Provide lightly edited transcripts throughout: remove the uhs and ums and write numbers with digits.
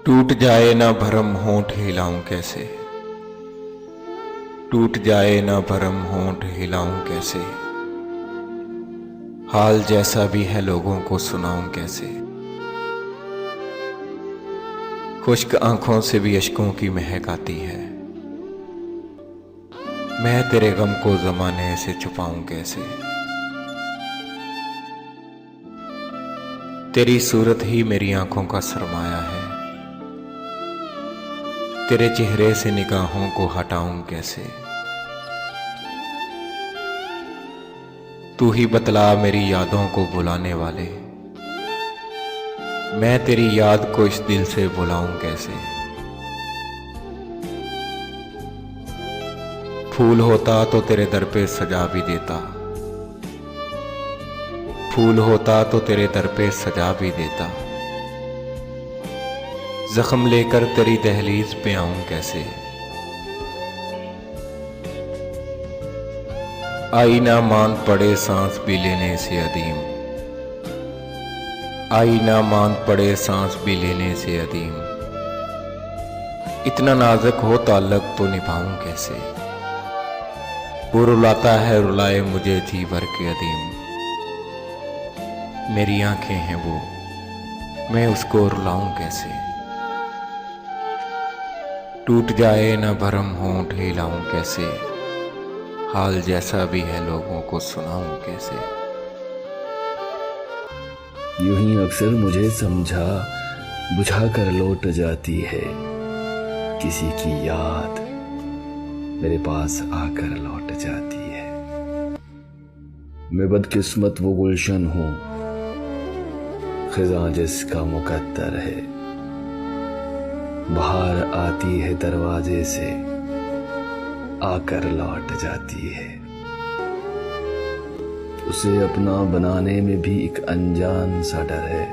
टूट जाए ना भरम होंठ हिलाऊं कैसे। टूट जाए ना भरम होंठ हिलाऊं कैसे। हाल जैसा भी है लोगों को सुनाऊं कैसे। खुश्क आंखों से भी अश्कों की महक आती है। मैं तेरे गम को जमाने से छुपाऊं कैसे। तेरी सूरत ही मेरी आंखों का सरमाया है। तेरे चेहरे से निगाहों को हटाऊं कैसे। तू ही बतला मेरी यादों को बुलाने वाले। मैं तेरी याद को इस दिल से बुलाऊं कैसे। फूल होता तो तेरे दर पे सजा भी देता। फूल होता तो तेरे दर पे सजा भी देता। जख्म लेकर तेरी दहलीज पे आऊं कैसे। आईना मान पड़े सांस भी लेने से अदीम। आईना मान पड़े सांस भी लेने से अदीम। इतना नाजुक हो ताल्लुक तो निभाऊं कैसे। वो रुलाता है रुलाए मुझे जी भर के अदीम। मेरी आंखें हैं वो, मैं उसको रुलाऊं कैसे। टूट जाए ना भरम होंठ हिलाऊं कैसे। हाल जैसा भी है लोगों को सुनाऊं कैसे। यूं ही अक्सर मुझे समझा बुझा कर लौट जाती है। किसी की याद मेरे पास आकर लौट जाती है। मैं बदकिस्मत वो गुलशन हूं, खिज़ां जिसका मुकद्दर है। बाहर आती है दरवाजे से, आकर लौट जाती है। उसे अपना बनाने में भी एक अनजान सा डर है।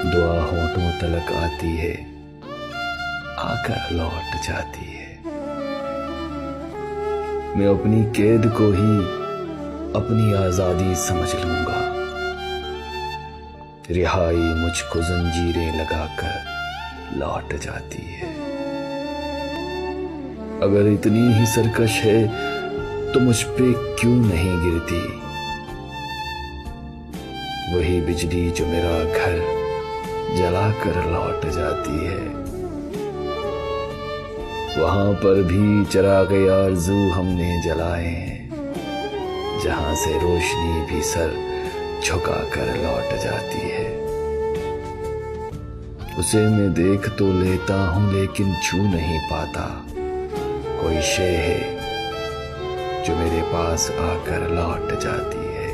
दुआ होठों तलक आती है, आकर लौट जाती है। मैं अपनी कैद को ही अपनी आजादी समझ लूंगा। रिहाई मुझको जंजीरें लगाकर लौट जाती है। अगर इतनी ही सरकश है तो मुझ पे क्यों नहीं गिरती वही बिजली जो मेरा घर जलाकर लौट जाती है। वहां पर भी चिरागे आरज़ू हमने जलाए हैं, जहां से रोशनी भी सर झुकाकर लौट जाती है। उसे मैं देख तो लेता हूं लेकिन छू नहीं पाता। कोई शय है जो मेरे पास आकर लौट जाती है।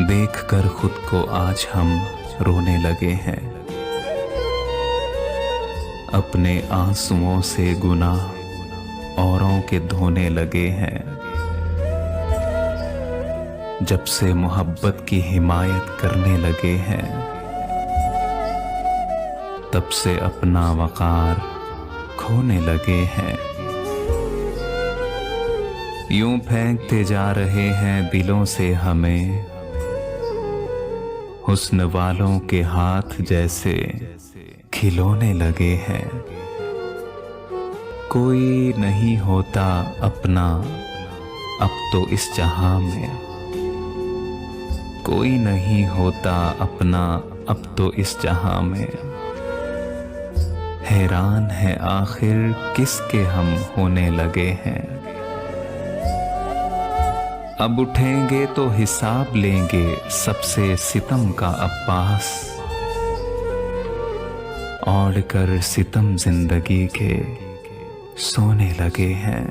देखकर खुद को आज हम रोने लगे हैं। अपने आंसुओं से गुनाह औरों के धोने लगे हैं। जब से मोहब्बत की हिमायत करने लगे हैं, तब से अपना वकार खोने लगे हैं। यूं फेंकते जा रहे हैं दिलों से हमें, हुस्न वालों के हाथ जैसे खिलौने लगे हैं। कोई नहीं होता अपना अब तो इस जहां में। कोई नहीं होता अपना अब तो इस जहां में। हैरान है आखिर किसके हम होने लगे हैं। अब उठेंगे तो हिसाब लेंगे सबसे सितम का अब्बास। ओढ़ कर सितम जिंदगी के सोने लगे हैं।